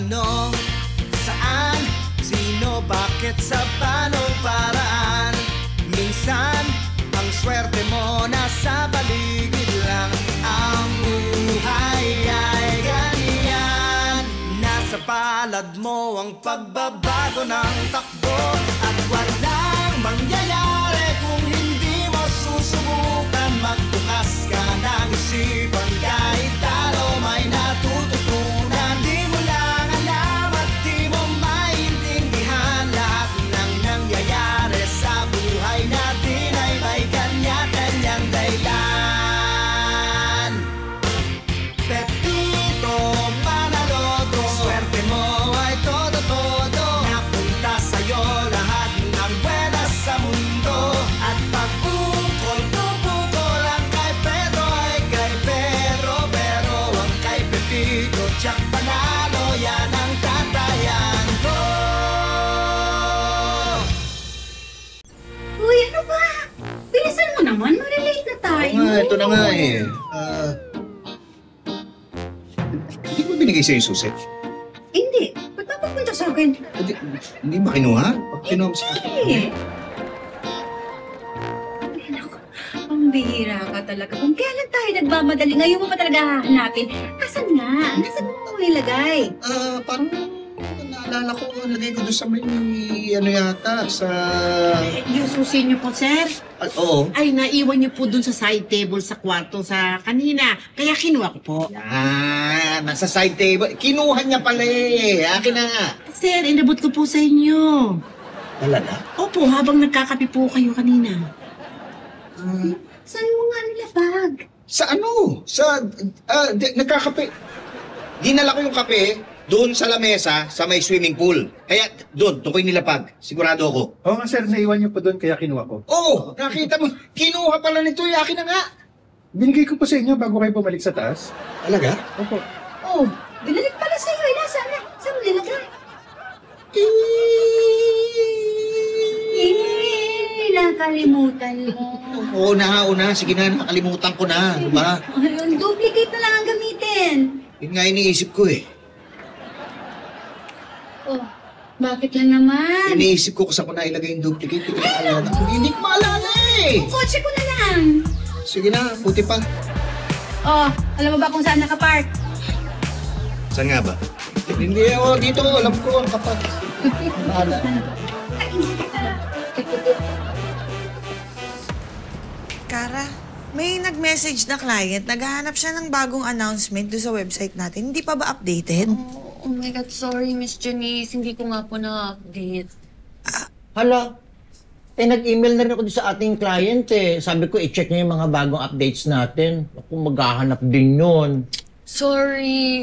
Ano, saan, sino, bakit, sa paano paraan? Minsan, ang swerte mo nasa paligid lang. Ang buhay ay ganyan. Nasa palad mo ang pagbabago ng takbo. At walang mangyayari kung hindi mo susubukan. Magbukas ka ng isipan, kahit talo may natututunan. Di mo lang alam at di mo maintindihan. Lahat ng nangyayari sa buhay natin ay may kanya-kanyang dahilan. Pepito Manaloto, swerte mo ay todo-todo. Napunta sa'yo lahat ng buwenas sa mundo. At pag-ukol-tupukol, ang kay Pedro ay kay Pedro. Pero ang kay Pepito, tiyak panalo, yan ang tatayan ko. Uy, ano ba? Bilisan mo naman, malilate na tayo. Ito na nga eh. Hindi mo binigay sa'yo yung susi? Hindi. Ba't napapunta sa akin? Hindi ba kinuha? Pag kinuha mo sa akin. Hindi. Ay, naku. Pambihira ka talaga. Kung kailan tayo nagmamadali, ngayon mo pa talaga hahanapin. Asan nga? Nasaan mo nilagay? Parang naalala ko, nalagay ko doon sa may, ano yata, sa... Yung susi niyo po, sir? Oo. Ay, naiwan niyo po dun sa side table sa kwarto sa kanina. Kaya kinuha ko po. Yan, nasa side table. Kinuha niya pala eh. Akin na nga. Sir, inabot ko po sa inyo. Talaga? Opo, habang nagkakape po kayo kanina. Saan mo nga nilabag? Sa ano? Nagkakape. Dinala ko yung kape doon sa lamesa sa may swimming pool. Kaya doon ko yung nilapag. Sigurado ako. Oo nga sir, naiwan niyo po doon kaya kinuha ko. Oo, nakita mo. Kinuha pala nito. Akin na nga. Binigay ko po sa inyo bago kayo bumalik sa taas. Talaga? Opo. Oh, binalik pala sa'yo. Eh, nasaan na? Saan mo nilagay? Nakalimutan mo. Oo na. Sige na, nakalimutan ko na. Ano ba? Ayun, duplicate na lang ang gamitin. Yun nga iniisip ko eh. Oh, bakit lang naman? Iniisip ko kung saan ko na ilagay yung duplicate. Hindi ko maalala eh. Kotse ko na lang. Sige na, puti pa. Oh, alam mo ba kung saan nakapark? Saan nga ba? Hindi ako dito. Alam ko ang kapag. Bahala. Kara, may nag-message na client. Naghahanap siya ng bagong announcement doon sa website natin. Hindi pa ba updated? Oh my God, sorry, Miss Janice. Hindi ko nga po na-update. Hala, nag-email na rin ako sa ating client eh. Sabi ko, i-check niya yung mga bagong updates natin. Ako, maghahanap din yun. Sorry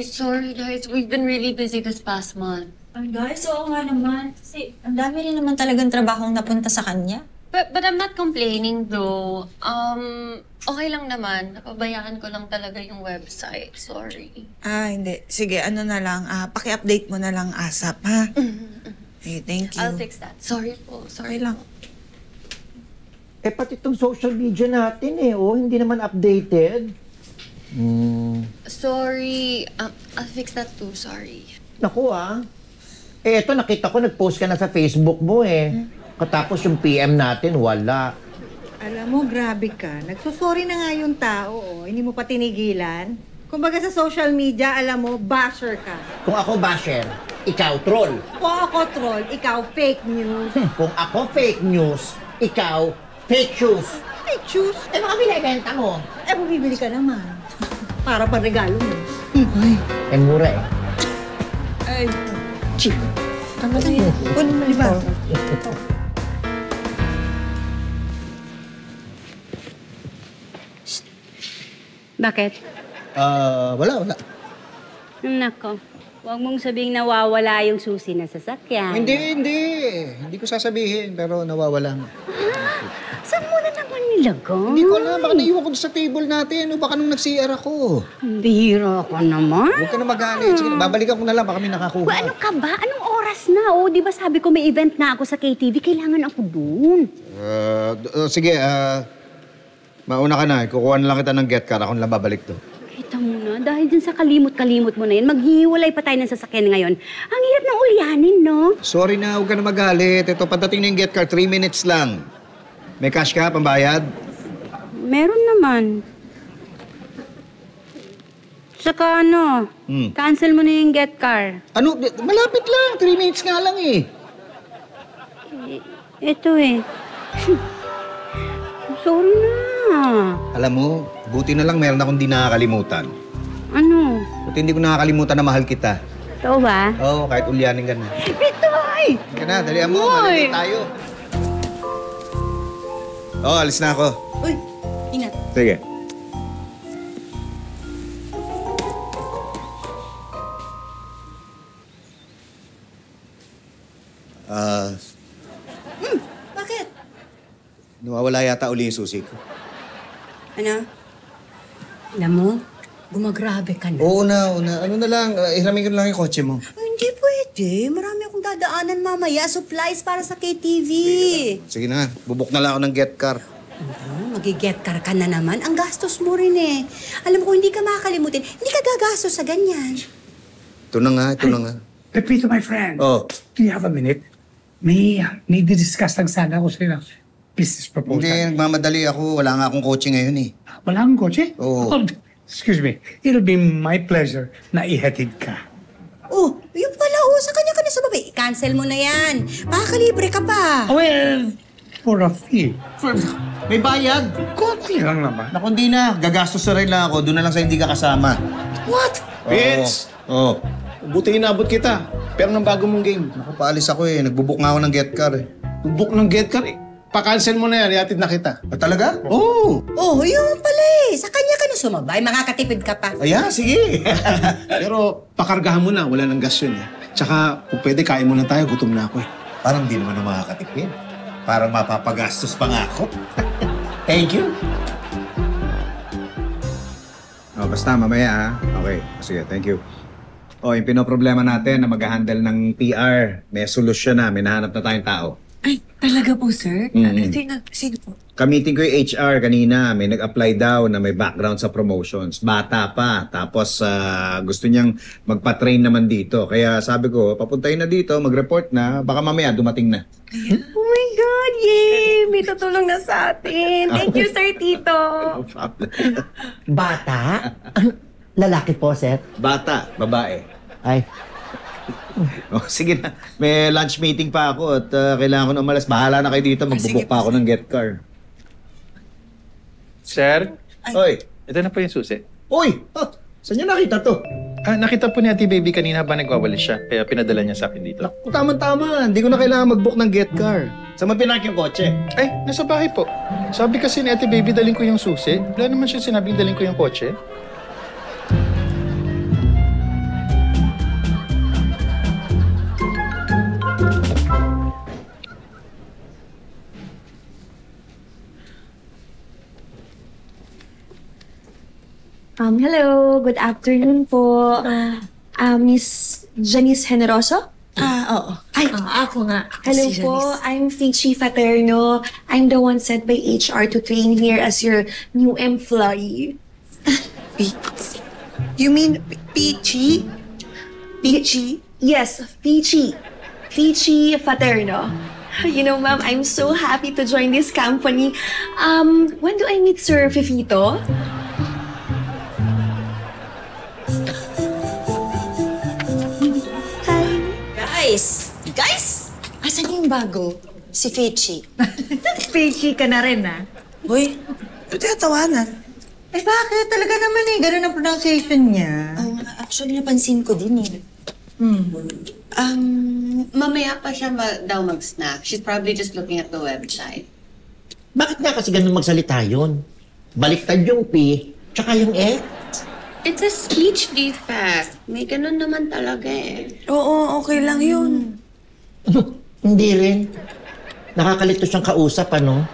guys. We've been really busy this past month. Ay guys, oo nga naman. Kasi ang dami rin naman talagang trabahong napunta sa kanya. But I'm not complaining though. Okay lang naman. Napabayaan ko lang talaga yung website. Sorry. Hindi. Sige, ano na lang. Paki-update mo na lang ASAP, ha? Okay, thank you. I'll fix that. Sorry po. Sorry Okay lang. Pati itong social media natin hindi naman updated. Sorry. I'll fix that too. Sorry. Naku eto nakita ko nag-post ka na sa Facebook mo Katapos yung PM natin, wala. Alam mo, grabe ka. Nagsusorry na nga yung tao, Hindi mo pa tinigilan. Kumbaga sa social media, alam mo, basher ka. Kung ako basher, ikaw troll. Kung ako troll, ikaw fake news. Kung ako fake news, ikaw fake shoes. Fake shoes? Mga binibenta mo. Bumibili ka naman. Para pang regalo mo. Mura Ay, Cheap. Tama na yun. Kunin mo liba. Bakit? Wala. Nako, huwag mong sabihing nawawala yung susi na sasakyan. Hindi ko sasabihin, pero nawawala nga. Saan mo na naman nilagay? Hindi ko alam. Baka naiwan ko sa table natin. Baka nung nag-CR ako. Bihira ka naman. Huwag ka na magalit. Sige, babalikan ko na lang. Baka may nakakuha. Ano ka ba? Anong oras na? Di ba sabi ko may event na ako sa KTV? Kailangan ako dun. Sige, mauna ka na. Kukuha na lang kita ng get car. Ako na lang babalik to. Kita mo na, dahil dyan sa kalimot-kalimot mo na yan, maghihiwalay pa tayo ng sasakyan ngayon. Ang hirap ng ulyanin, no? Sorry na, huwag ka na magalit. Ito, pagdating na yung get car, 3 minutes lang. May cash ka, pambayad? Meron naman. Saka ano, cancel mo na yung get car. Ano? Malapit lang. 3 minutes nga lang eh. Ito eh. Sorry na. Alam mo, buti na lang meron akong di nakakalimutan. Ano? Buti hindi ko nakakalimutan na mahal kita. Ito ba? Oo, kahit ulyanin ka na. Pitoy! Ka na, dalihan mo. Malalay tayo. Oo, alis na ako. Uy, ingat. Sige. Bakit? Nawawala yata uli yung susi ko. Ano? Alam mo, gumagrabe ka na. Oo na. Ano na lang, hiramin ko na lang yung kotse mo. Hindi pwede. Marami akong dadaanan mamaya. Supplies para sa KTV. Sige na, bubuk na lang ako ng get car. Mag-get car ka na naman. Ang gastos mo rin eh. Alam mo kung hindi ka makakalimutin, hindi ka gagastos sa ganyan. Ito na nga. Pepito, my friend. Oh. Do you have a minute? May discuss lang sana ako sa'yo ng business proposal. Hindi, nagmamadali ako. Wala nga akong kotse ngayon eh. Wala kang kotse? Oo. Oh, excuse me. It'll be my pleasure na ihatid ka. Oh, yun pala. Oh, sa kanya ka na sumabi. Cancel mo na yan. Makakalibre ka pa. Well, for a fee. May bayad. Konti lang naman. Naku, hindi na. Gagastos na rin lang ako. Doon na lang sa hindi ka kasama. What? Vince! Oo. Buti inabot kita. Pero ng bago mong game. Naku, paalis ako eh. Nagbubuk nga ako ng get car eh. Book ng get car eh. Pa-cancel mo na yan. Iatid na kita. Talaga? Oo. Oh, yun pala eh. Sa kanya ka na sumabay. Makakatipid ka pa. Ayan, sige. Pero pakargahan mo na. Wala nang gas yun eh. Tsaka kung pwede, kain muna tayo. Gutom na ako eh. Parang di naman ako makakatipid. Parang mapapagastos pa nga ako. Thank you. Oh, basta mamaya ha. Okay, sige, thank you. Oh, yung pinoproblema natin na mag-handle ng PR, may solusyon na, may nahanap na tayong tao. Ay, talaga po, sir? Sino po? Kamiting ko yung HR kanina, may nag-apply daw na may background sa promotions. Bata pa, tapos gusto niyang magpa-train naman dito. Kaya sabi ko, papuntahin na dito, mag-report na, baka mamaya dumating na. Oh my God! Yay! May tutulong na sa atin. Thank you, Sir Tito. Bata? Lalaki po, sir. Bata, babae. Ay, Oh, sige na, may lunch meeting pa ako at kailangan ko na umalas. Bahala na kayo dito, magbubuk pa ako ng get car. Sir, Oy! ito na po yung susi. Uy! Saan niyo nakita to? Nakita po ni Ate Baby kanina ba nagwawalis siya, kaya pinadala niya sa akin dito. Tama-tama. Hindi ko na kailangan mag-book ng get car. Saan mo pinak yung kotse? Ay, nasa bahay po. Sabi kasi ni Ate Baby daling ko yung susi. Wala naman siya sinabing daling ko yung kotse. Hello, good afternoon po. Miss Janice Generoso? Oo. Ay, ako nga. Hello Si po, Janice. I'm Fichi Faterno. I'm the one sent by HR to train here as your new employee. You mean Peachy? Peachy? Yes, Fichi. Fichi Faterno. You know, ma'am, I'm so happy to join this company. When do I meet Sir Fifito? Guys! Asan yung bago? Si Fichi. Peachy ka na rin, ah. Uy, ba't tawanan? Eh bakit? Talaga naman eh. Ganun ang pronunciation niya. Actually, napansin ko din eh. Mamaya pa siya daw mag-snack. She's probably just looking at the website. bakit nga kasi ganun magsalita yun? Baliktad yung P, tsaka yung F. It's a speech defect. May ganun naman talaga eh. Oo, okay lang yun. Hindi rin. Nakakalito siyang kausap, ano?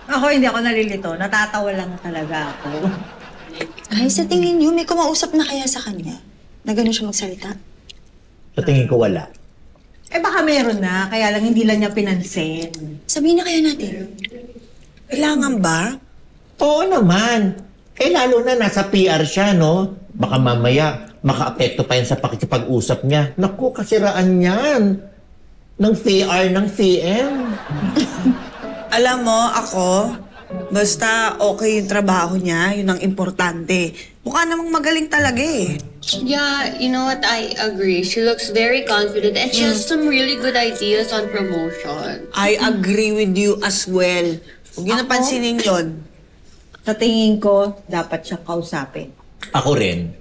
Ako hindi ako nalilito. Natatawa lang talaga ako. Ay, sa tingin niyo, may kumausap na kaya sa kanya? Na gano'n siya magsalita? Sa tingin ko wala. Eh baka meron na, kaya lang hindi lang niya pinansin. Sabihin na kaya natin. Kailangan ba? Oo naman. Lalo na nasa PR siya, no? Baka mamaya maka-apekto pa yan sa pakikipag-usap niya. Naku, kasiraan yan ng PR ng CM. Alam mo, ako, basta okay yung trabaho niya, yun ang importante. Mukha namang magaling talaga eh. Yeah, you know what? I agree. She looks very confident and she has some really good ideas on promotion. I agree with you as well. Huwag yun napansinin yun. Sa tingin ko, dapat siyang kausapin. Ako rin.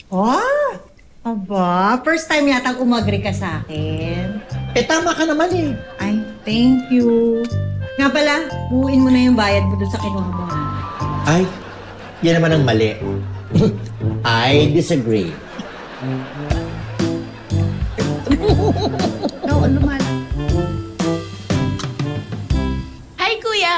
Oh! Aba, first time yatang umagri ka sa akin. Tama ka naman eh. Ay, thank you. Nga pala, buuin mo na yung bayad mo dun sa kinuha mo. Ay, yan naman ang mali. I disagree. No, lumal. Hi, Kuya!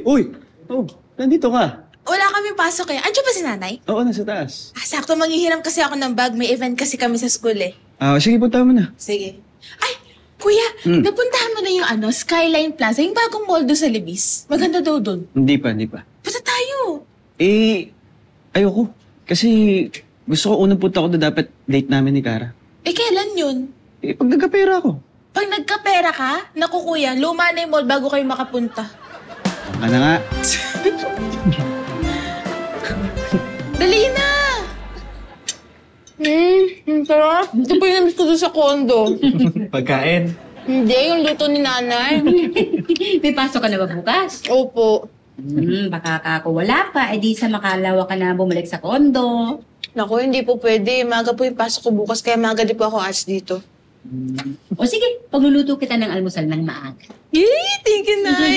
Uy! Oh, nandito ka. Wala kaming pasok eh. Andiyan ba si nanay? Oo, nasa taas. Sakto manghihiram kasi ako ng bag. May event kasi kami sa school eh. Sige, punta mo na. Sige. Ay, Kuya, napuntahan mo na yung Skyline Plaza, yung bagong mall doon sa Libis. Maganda daw doon. Hindi pa. Punta tayo. Ayoko. Kasi gusto ko unang punta ko na dapat date namin ni Cara. Kailan yun? Pag nagkapera ako. Pag nagkapera ka? Naku, Kuya, luma na yung mall bago kayo makapunta. Ano nga? Dali na! Sarap. Ito pa yung namiss ko doon sa condo. Pagkain. Hindi, yung luto ni nanay. May pasok ka na ba bukas? Opo. Baka ako wala pa. Di sa makalawa ka na bumalik sa kondo. Naku, hindi po pwede. Maga po yung pasok ko bukas, kaya maga di po ako ask dito. O sige, pagluluto kita ng almusal ng maaga. Yay! Thank you, Nay!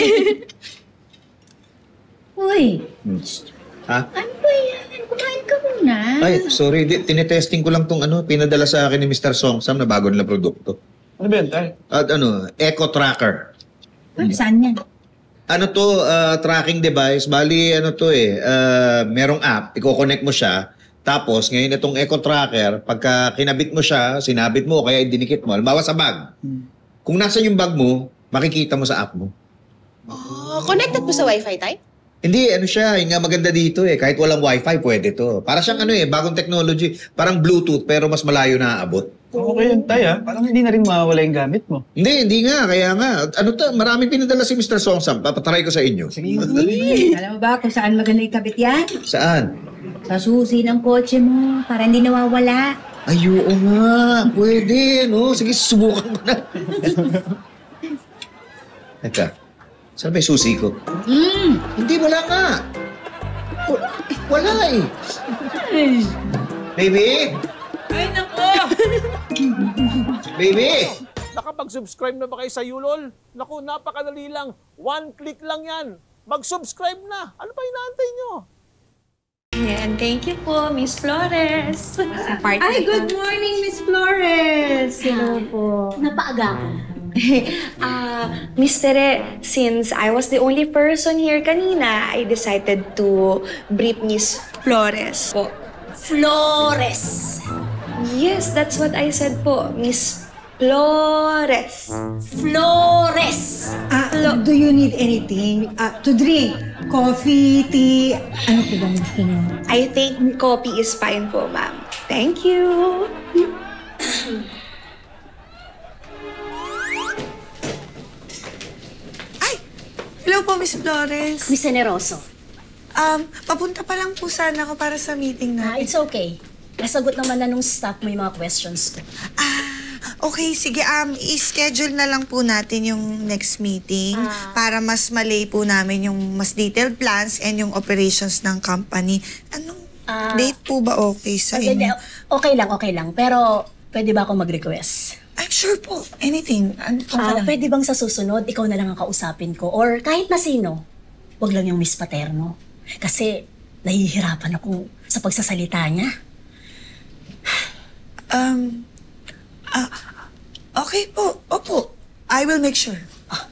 Uy, Ha? ano ba yan? Kumain ka muna. Ay, sorry. Tinetesting ko lang tong pinadala sa akin ni Mr. Songsam na bago nila produkto. Ano ba yan, Tay? At Eco Tracker. Saan yan? Tracking device. Bali, merong app. Iko-connect mo siya. Tapos, ngayon itong Eco Tracker, pagka kinabit mo siya, sinabit mo, kaya dinikit mo. Halimbawa sa bag. Kung nasa yung bag mo, makikita mo sa app mo. Oh, connected po sa Wi-Fi, Tay? Hindi, siya, yung nga maganda dito kahit walang wifi, pwede to. Para siyang bagong technology, parang Bluetooth, pero mas malayo na aabot. Okay yun, Tay, Parang hindi na rin mawawala yung gamit mo. Hindi nga, kaya nga. Maraming pinadala si Mr. Songsam, papatry ko sa inyo. Sige. Alam mo ba kung saan maganda ikabit yan? Saan? Sa susi ng kotse mo, para hindi nawawala. Ay, oo nga, pwede, no? Sige, susubukan ko na. Teka. Saan ba yung susi ko? Hindi, wala nga. Wala eh. Baby? Ay, nako! Baby? Nakapag-subscribe na ba kayo sa Yulol? Naku, napakadali lang. 1 click lang yan. Mag-subscribe na. Ano pa inaantay nyo? And thank you po, Miss Flores. Ay, good morning, Miss Flores! Hello po. Napaaga ko. Miss Tere, since I was the only person here kanina, I decided to brief Miss Flores po. Flores! Yes, that's what I said po, Miss Flores. Flores! Do you need anything to drink? Coffee, tea? Ano po ba gusto niyo? I think coffee is fine po, ma'am. Thank you. Hello po, Miss Flores. Miss Generoso. Papunta pa lang po sana ako para sa meeting na. It's okay. Nasagot naman na nung staff mo yung mga questions ko. Okay, sige. I-schedule na lang po natin yung next meeting para mas malay po namin yung mas detailed plans and yung operations ng company. Anong date po ba okay sa inyo? Okay lang. Pero pwede ba ako mag-request? I'm sure po. Anything. Pwede bang sa susunod, ikaw na lang ang kausapin ko? Or kahit na sino, wag lang yung Miss Paterno. Kasi nahihirapan ako sa pagsasalita niya. Okay po. Opo. I will make sure.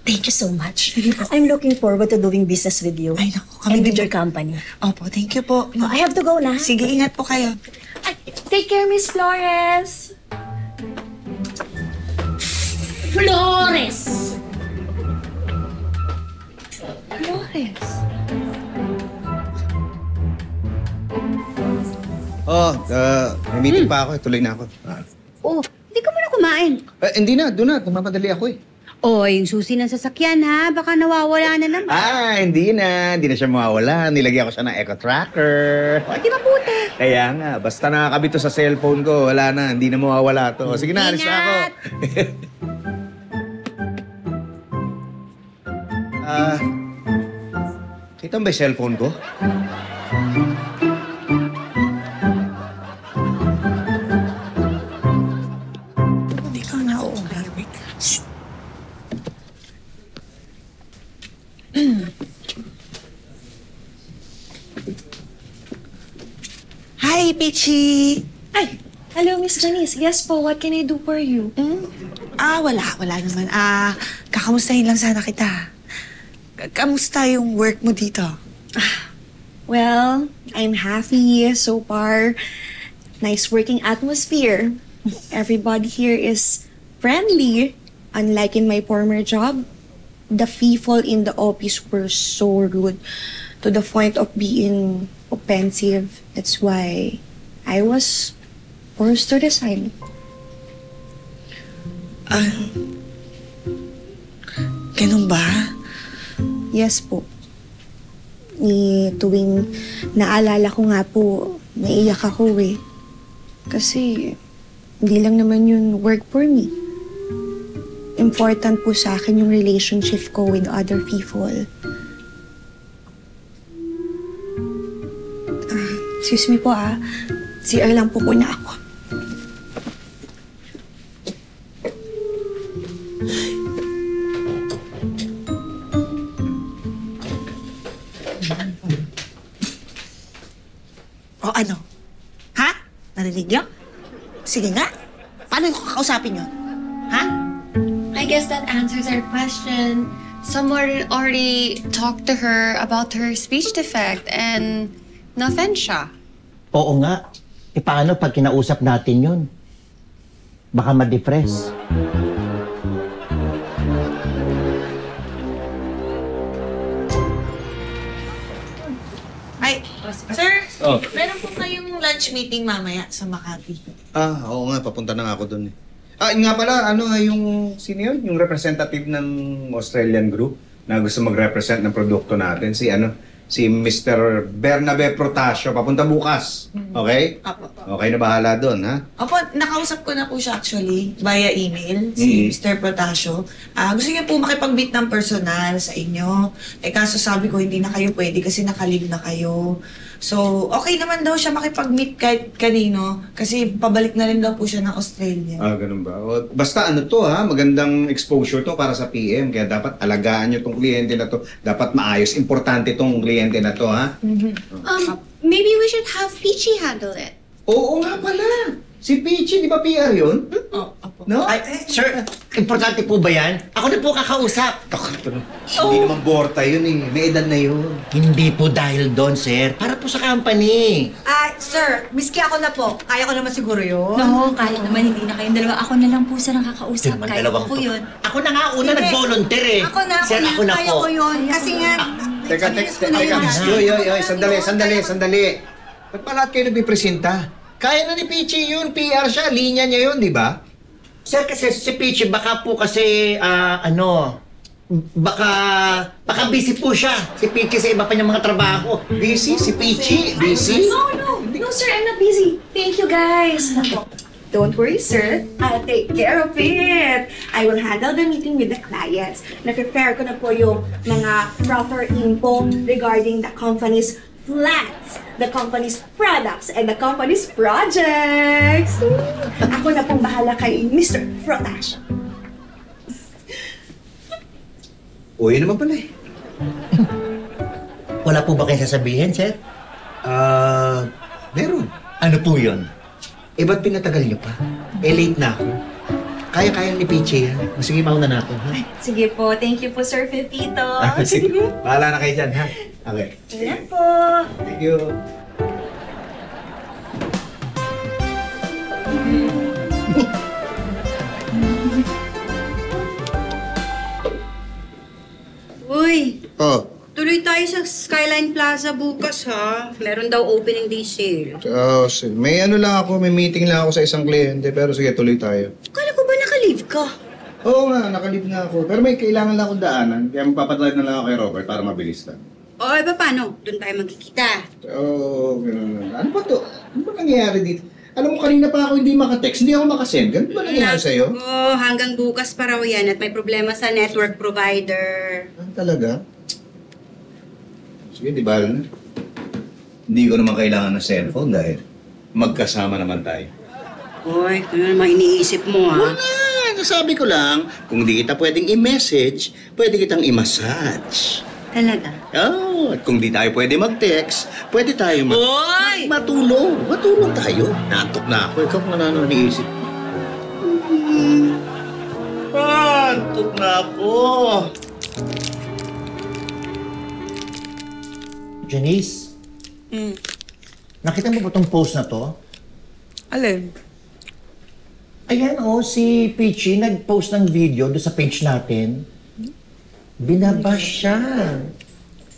Thank you so much. I'm looking forward to doing business with you. Ay, naku. And with your company. Opo, thank you po. I have to go na. Sige, ingat po kayo. Take care, Miss Flores. Flores! Flores. May meeting pa ako. Tuloy na ako. Oh, hindi ka muna kumain. Hindi na. Doon na. Tumamadali ako eh. Oh, yung susi ng sasakyan ha, baka nawawala na naman. Hindi na. Hindi na siya mawawala. Nilagyan ko siya ng eco tracker. Di ba puti? Kaya nga, basta nakakabit to sa cellphone ko, wala na. Hindi na mawawala to. Sige na, alis na ako. Kita mo ba yung cellphone ko? Hindi ka na uuwi. Hi, Peachy! Ay, hello, Miss Janice. Yes po, what can I do for you? Wala naman. Kakamustahin lang sana kita. Kamusta yung work mo dito? Well, I'm happy so far. Nice working atmosphere. Everybody here is friendly. Unlike in my former job, the people in the office were so rude to the point of being offensive. That's why I was forced to resign. Ganun ba? Yes po. Tuwing naalala ko nga po, naiyak ako eh. Kasi hindi lang naman yun work for me. Important po sa akin yung relationship ko with other people. Excuse me po CR lang po na ako. O ano? Ha? Narinig niyo? Sige nga. Paano yung kakausapin yun? Ha? I guess that answers our question. Someone already talked to her about her speech defect and na-offend siya. Oo nga. Paano pag kinausap natin yun? Baka ma-depress. Ay, sir, Oh. meron po kayong lunch meeting mamaya sa Makati. Oo nga, papunta na nga ako doon eh. Nga pala, yung, sino yun? Yung representative ng Australian group na gusto mag-represent ng produkto natin, si Mr. Bernabe Protasio, papunta bukas. Okay? Apo. Okay na bahala doon, ha? Opo, nakausap ko na po siya actually via email, si Mr. Protasio. Gusto niya po makipag-meet ng personal sa inyo. Kaso sabi ko, hindi na kayo pwede kasi naka-leave na kayo. So, okay naman daw siya makipag-meet kahit kanino kasi pabalik na rin daw po siya ng Australia. Ganun ba? Basta magandang exposure to para sa PM. Kaya dapat alagaan nyo tong kliyente na to. Dapat maayos. Importante tong kliyente na to, ha? Maybe we should have Peachy handle it. Oo nga pala. Si Peachy, di ba PR yun? No? Sir, importante po ba yan? Ako na po kakausap. Hindi naman borta yun eh. May edad na yun. Hindi po dahil doon, sir. Para po sa company. Sir, miski ako na po. Kaya ko naman siguro yun. No, kahit naman hindi na kayong dalawa. Ako na lang po sa nakakausap. Naman Kaya dalawang ko to. yun. Ako na nga una nag-volunteer eh. Ako na, Sir, ako na kaya po. ko yun. Kasi nga, Teka. Sandali. Ba't pa lahat kayo nagpipresenta? Kaya na ni Peachy yun. PR siya. Linya niya yun, di ba? Sir, kasi si Peachy, baka po kasi, baka busy po siya. Si Peachy sa iba pa niyang mga trabaho. Busy? Si Peachy? Busy? No, sir, I'm not busy. Thank you, guys. Don't worry, sir. I'll take care of it. I will handle the meeting with the clients. Na-prepare ko na po yung mga proper info regarding the company's plans, the company's products, and the company's projects. Ako na pong bahala kay Mr. Protasio. Yun naman pala eh. Wala po ba kayong sasabihin, sir? Meron. Ano po yun? Ba't pinatagal niyo pa? Late na ako. Kaya ni Peachy yan. Sige, mauna na ako, ha? Sige po. Thank you po, Sir Pepito. Sige. Bahala na kayo dyan, ha? Okay. Ayan po. Thank you. Uy, Oh. tuloy tayo sa Skyline Plaza bukas, ha? Meron daw opening day sale. Oh, may ano lang ako, may meeting lang ako sa isang kliyente, pero sige, tuloy tayo. Kala ko ba naka-leave ka? Oo nga, nakalib nga ako. Pero may kailangan lang akong daanan, kaya magpapadrive na lang ako kay Robert para mabilis lang. O, iba paano? Doon tayo magkikita. Oo, gano'n. Ano ba to? Ano ba nangyayari dito? Alam mo, kanina pa ako hindi makatext, hindi ako makasend. Ganun ba nangyayari sa'yo? Oo, hanggang bukas pa raw yan at may problema sa network provider. Talaga? Sige, di ba? Hindi ko naman kailangan ng cellphone dahil magkasama naman tayo. Hoy, ano naman iniisip mo, ha? Wala, sabi ko lang, kung di kita pwedeng i-message, pwede kitang i-massage. Talaga? Oh, at kung di tayo pwede mag-text, pwede tayo Hoy! matulog. Matulog tayo. Naantok na ako. Ikaw kung ano iniisip. Antok na ako. Janice, nakita mo ba itong post na to? Alin? Ayan si Peachy nag-post ng video doon sa page natin. Binabash siya.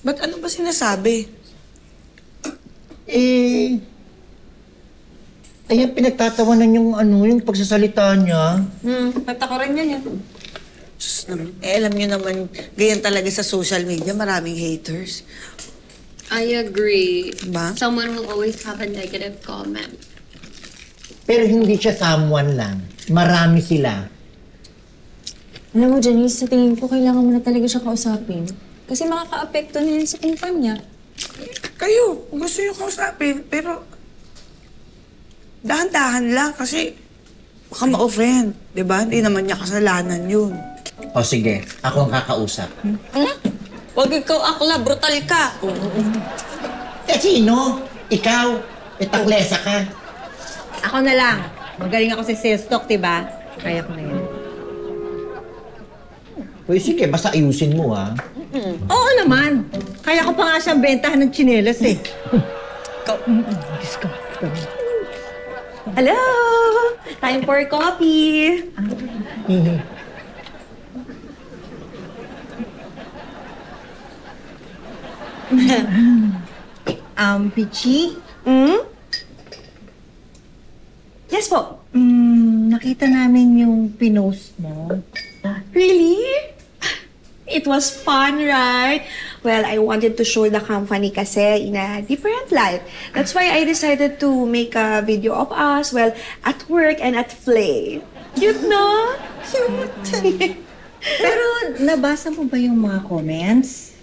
Ba't ano ba sinasabi? Ayan, pinagtatawanan yung pagsasalita niya. Pata ko rin yan. Diyos naman. Alam niyo naman, ganyan talaga sa social media, maraming haters. I agree. Ba? Someone will always have a negative comment. Pero hindi siya someone lang. Marami sila. Alam mo, Janice, sa tingin ko, kailangan mo na talaga siya kausapin. Kasi makaka-apekto na yun sa kumpanya. Kayo, gusto niyo kausapin, pero dahan-dahan lang kasi baka ma-offend. Diba? Hindi naman niya kasalanan yun. O sige, ako ang kakausap. Huwag ikaw akla, brutal ka. Sino? Ikaw? Taklesa ka. Ako na lang. Magaling ako sa sales talk, diba? Kaya ko na yan. Uy, sige, basta ayusin mo, ha? Oo naman. Kaya ko pa nga siyang bentahan ng tsinelas, eh. Hello! Time for coffee! Pichi? Yes po. Nakita namin yung pinost mo. Really? It was fun, right? Well, I wanted to show the company kasi in a different light. That's why I decided to make a video of us, well, at work and at play. Cute, no? Cute. Pero nabasa mo ba yung mga comments?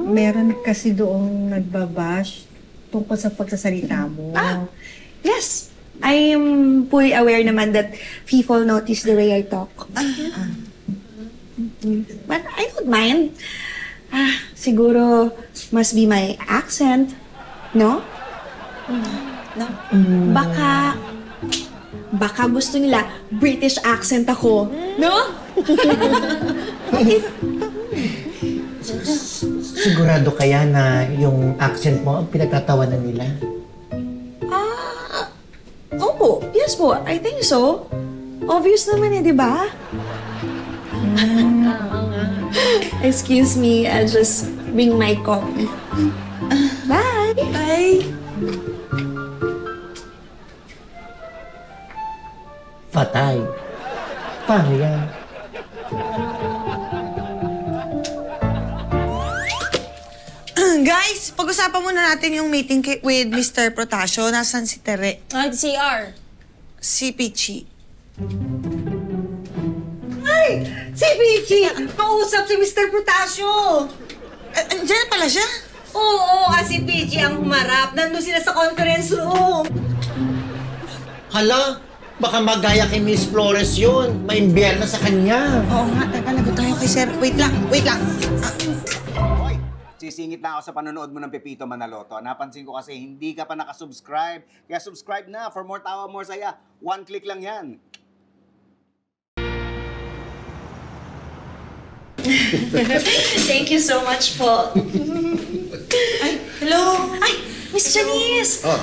Meron kasi doong nagbabash tungkol sa pagsasalita mo. Yes. I am fully aware naman that people notice the way I talk. But I don't mind. Siguro must be my accent, no? No? Baka gusto nila British accent ako, no? Sigurado kaya na yung accent mo ang pinagtatawanan nila? Opo. Yes po. I think so. Obvious naman di ba? Excuse me, I'll just bring my coffee. Bye! Bye! Patay. Paano yan? Guys, pag-usapan muna natin yung meeting with Mr. Protasio. Nasaan si Tere? CR. Si Pichi. Ay! Si Pichi! Kausap si Mr. Protasio! Andiyan pala siya? Oo, si Pichi ang humarap. Nandun sila sa conference room. Hala, baka magaya kay Miss Flores yun. May imbierna sa kanya. Oo nga, teka, lagot tayo kay Sir. Wait lang. Sisingit na ako sa panonood mo ng Pepito Manaloto. Napansin ko kasi hindi ka pa nakasubscribe. Kaya subscribe na for more tawa, more saya. One click lang yan. Thank you so much po. Ay, hello? Ay, Miss Miss Janice! Oh.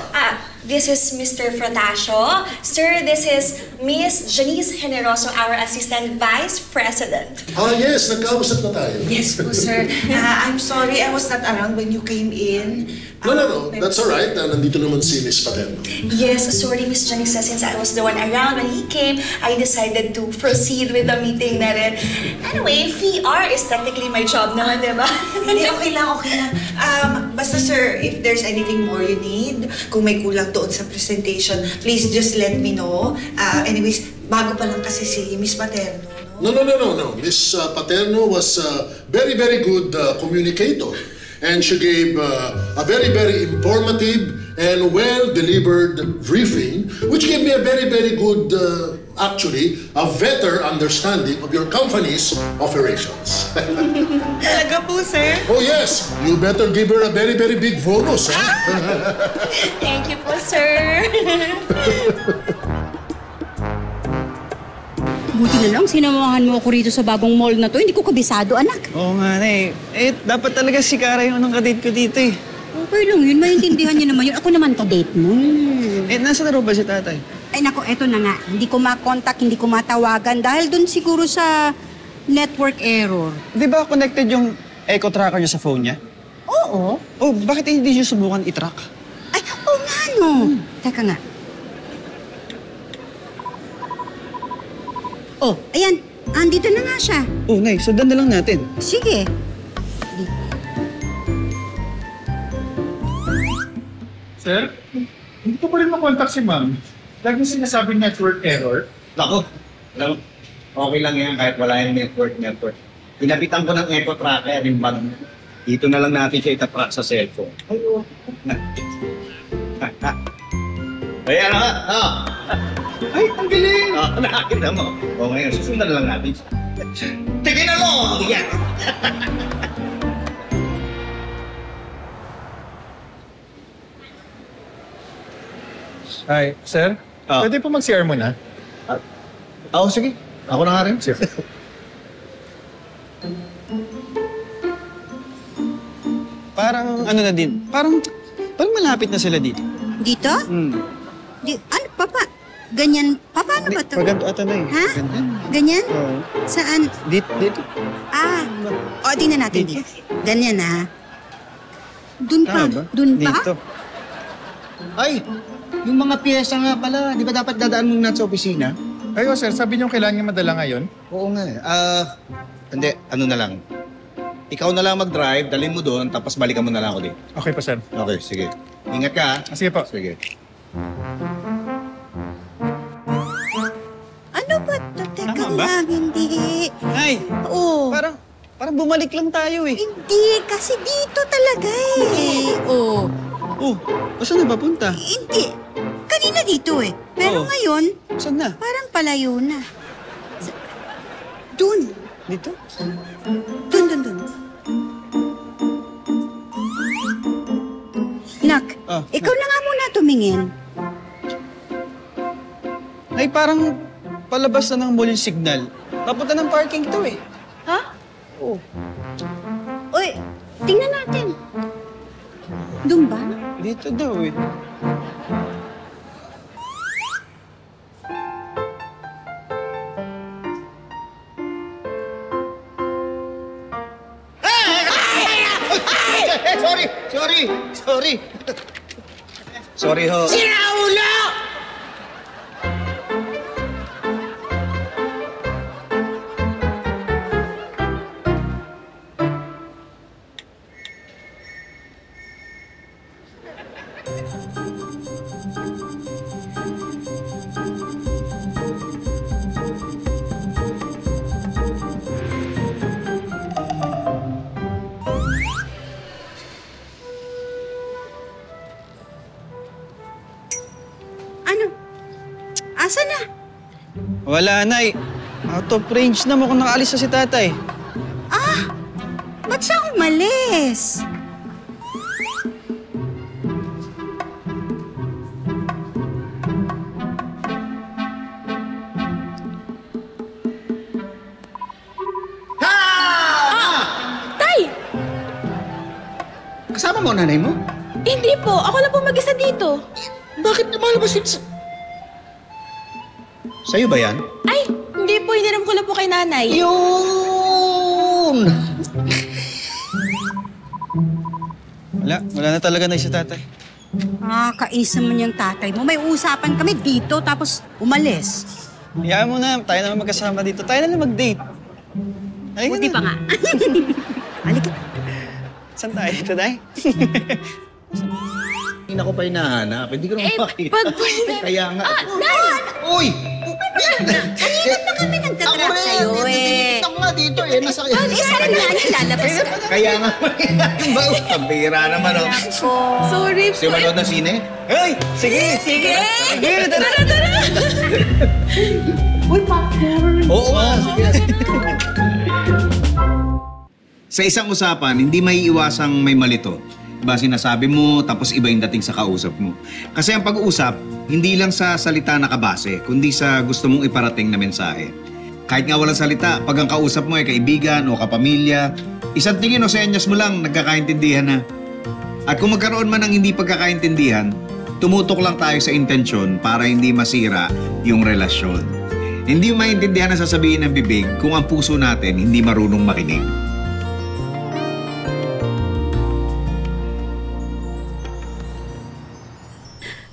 This is Mr. Frotasio. Sir, this is Miss Janice Generoso, our Assistant Vice President. Yes, nagkausap na tayo. Yes po, sir. I'm sorry I was not around when you came in. No, that's alright. Nandito naman si Miss Paterno. Yes, sorry, Miss Janice, since I was the one around when he came, I decided to proceed with the meeting na rin. Anyway, VR is technically my job naman, di ba? Hindi, okay lang. Basta sir, if there's anything more you need, kung may kulang doon sa presentation, please just let me know. Anyways, bago pa lang kasi si Miss Paterno. No. Miss Paterno was a very, very good communicator. And she gave a very, very informative and well-delivered briefing, which gave me a very, very good, actually, a better understanding of your company's operations. Talaga po, sir? Oh yes, you better give her a very, very big bonus, huh? Thank you po, sir. Buti na lang, sinamahan mo ako rito sa bagong mall na to. Hindi ko kabisado, anak. Oo nga na eh. Dapat talaga si Kara yung unang kadate ko dito eh. Okay lang yun, maintindihan niya naman yun. Ako naman kadate mo. Nasa na ba si tatay? Ay nako, eto na nga. Hindi ko makontak, hindi ko matawagan dahil dun siguro sa network error. Di ba connected yung echo tracker niya sa phone niya? Oo. Oh, bakit hindi niyo subukan i-track? Ay, oo nga no. Teka nga. Oh, ayan. Andito na nga siya. Oh, Nay, sundan na lang natin. Sige. Sir, hindi ko pa rin makontak si ma'am. Lagi sinasabing network error. Nako, okay lang yan kahit wala yung network. Pinabitan ko ng echo tracker yung bag. Dito na lang natin siya itatrack sa cellphone. Ay, ano ka? Ay, ang galing! Nakakita mo. O ngayon, susundan na lang natin siya. Tigin na mo! Yan! Hi, sir. Pwede po mag-CR muna? Sige. Ako na nga rin. Sir. Parang ano na din. Parang malapit na sila dito. Dito? Ano, Papa? Ganyan? Paano ba ito? Paganto ata na eh. Ha? Ganyan? Oo. Saan? Dito. Tingnan natin dito. Ganyan ha. Dun pa. Tama ba? Dun pa? Dito. Ay, yung mga piyesa nga pala. Di ba dapat dadaan muna sa opisina? Ay, sir, sabi niyo kailangan niya madala ngayon? Oo nga eh. Hindi, ano na lang. Ikaw na lang mag-drive, dalhin mo doon, tapos balikan mo na lang ako dito. Okay pa, sir. Okay, sige. Ingat ka, ha? Sige po. Sige. Ano ba ito? Teka Tama ba? lang, hindi. Ay, Oo. parang bumalik lang tayo eh. Hindi, kasi dito talaga eh. Oo. Oh, saan na ba punta? Hindi. Kanina dito eh. Pero Oo. ngayon, Saan na? parang palayo na. Dun. Dito? Dun. Nak, ikaw na nga muna tumingin. Ay, parang palabas na ng mall yung signal. Papunta ng parking to eh. Ha? Oo. Uy, tingnan natin. Dun ba? Dito daw eh. Sorry ho. Sira ulo! Asan na? Wala na eh. Out of range na, mukhang nakaalis na si tatay. Ba't siya umalis? Kasama mo ang nanay mo? Hindi po. Ako lang po mag-isa dito. Bakit lumalabas yun sa... Sa'yo ba yan? Ay, hindi po. Hiniram ko lang po kay nanay. Yun! Wala na talaga na si tatay. Kaisa man yung tatay mo. May usapan kami dito, tapos umalis. Hayaan mo na, tayo naman magkasama dito. Tayo na lang mag-date. Buti pa nga. Halika. Saan tayo? Ito, Day? Hindi ko pa hinahanap. Hindi ko naman makita. Kaya nga. Uy! Kanina pa kami nagtatrap sa'yo eh. Ako nga dito eh. Nasa Isa rin nga nilalabas ka. Kaya nga. Pambira naman oh. Sorry po. Gusto yung manood ng sine? Hey! Sige! Sige! Tara! Uy, popcorn. Oo nga. Sige. Sa isang usapan, hindi may iwasang may malito. Diba sinasabi mo, tapos iba yung dating sa kausap mo. Kasi ang pag-uusap, hindi lang sa salita nakabase, kundi sa gusto mong iparating na mensahe. Kahit nga walang salita, pag ang kausap mo ay kaibigan o kapamilya, isang tingin o senyas mo lang, nagkakaintindihan na. At kung magkaroon man ng hindi pagkakaintindihan, tumutok lang tayo sa intensyon para hindi masira yung relasyon. Hindi mo maintindihan na sasabihin ng bibig kung ang puso natin hindi marunong makinig.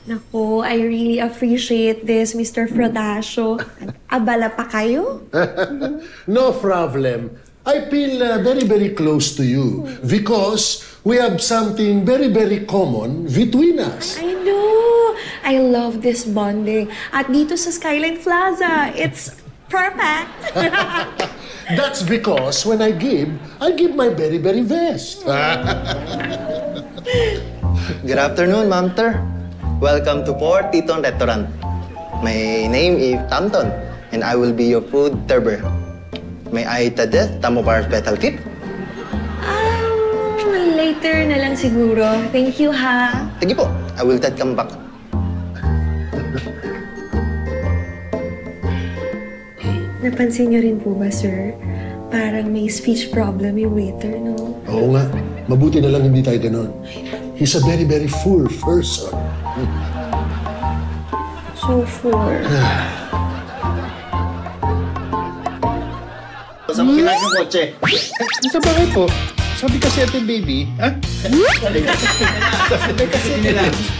Naku, I really appreciate this, Mr. Frodasio. Abala pa kayo? No problem. I feel very, very close to you because we have something very, very common between us. I know. I love this bonding. At dito sa Skyline Plaza, it's perfect. That's because when I give my very, very best. Good afternoon, Ma'am Ter. Welcome to Port Titon Restaurant. My name is Tamton, and I will be your food server. May I suggest tamo para special tip? Later na lang siguro. Thank you, ha? Sige po, I will just come back. Napansin niyo rin po ba, sir? Parang may speech problem yung waiter, no? Oo nga. Mabuti na lang hindi tayo ganon. He's a very, very full person. So full. Saan mo kinahin yung kotse? Sa bakit po? Sabi kasi ate baby, ha?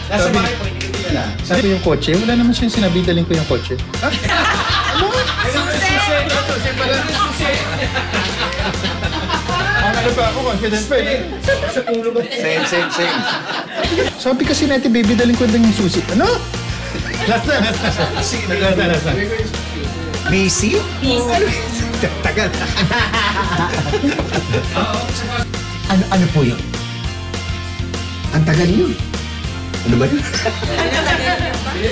Nasa bakit po, hindi nila. Sabi yung kotse, wala naman siyang sinabi, daling ko yung kotse. Ha? Susi pala ng susi. Ano pa ako, confident pa eh. Sa pulo ba? Same. Sabi kasi na ate baby, daling ko yung susi. Ano? Last na. Busy? Tagal. Ano po yun? Ang tagal yun. Ano ba yun?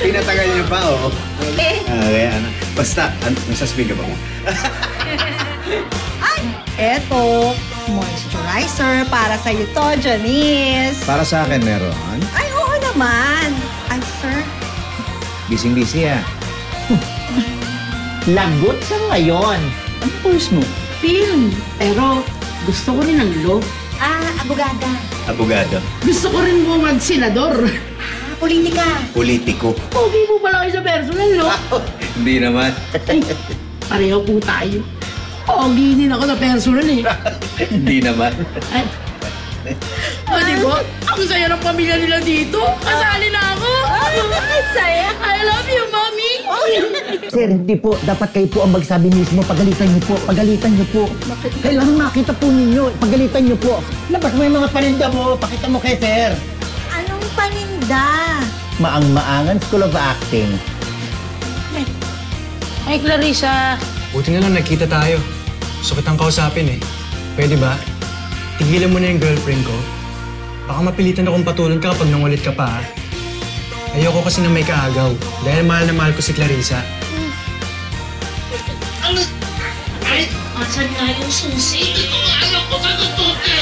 Pinatagal niyo pa, oo. Okay, ano. Basta, nasaspin ka ba mo? Eto, moisturizer para sa'yo to, Janice. Para sa akin meron. Ay, oo naman. Ay, sir. Busy ah. Lagot sa ngayon. Ano course mo? Film. Pero gusto ko rin ng law. Abogada. Abogado. Gusto ko rin mo mag-senador. Politika. Politiko. Pogi mo pala kayo sa personal, no? Hindi naman. Ay, pareho po tayo. Pogi din ako sa personal, eh. Hindi naman. Ay. Di ba? Ang saya ng pamilya nila dito. Kasali na ako. Saya. I love you, Mommy. Sir, hindi po. Dapat kayo po ang magsabi mismo. Pagalitan niyo po. Pagalitan niyo po. Kailangan makita po ninyo. Pagalitan niyo po. Labas mo yung mga paninda mo. Pakita mo kay Sir. Anong paninda? Maang-maangan School of Acting. Ay, Clarissa. Buti na lang nagkita tayo. Gusto kitang kausapin eh. Pwede ba? Tigilan mo na yung girlfriend ko. Baka mapilitan akong patulan ka kapag nangulit ka pa, ha? Ayoko kasi na may kaagaw. Dahil mahal na mahal ko si Clarissa. Ay, asan nga yung susi? Alam ko sa tutuki.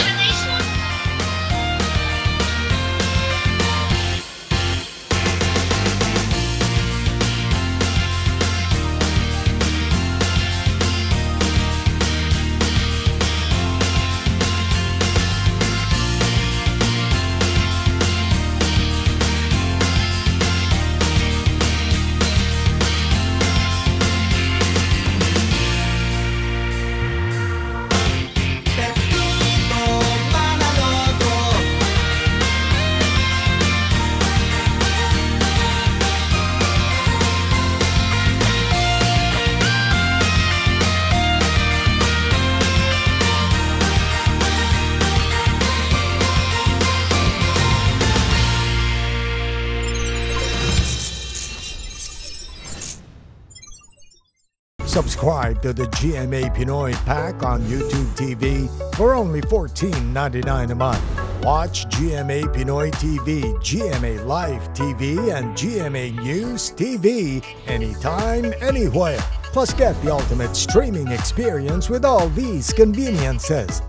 Subscribe to the GMA Pinoy Pack on YouTube TV for only $14.99 a month. Watch GMA Pinoy TV, GMA Live TV, and GMA News TV anytime, anywhere. Plus, get the ultimate streaming experience with all these conveniences.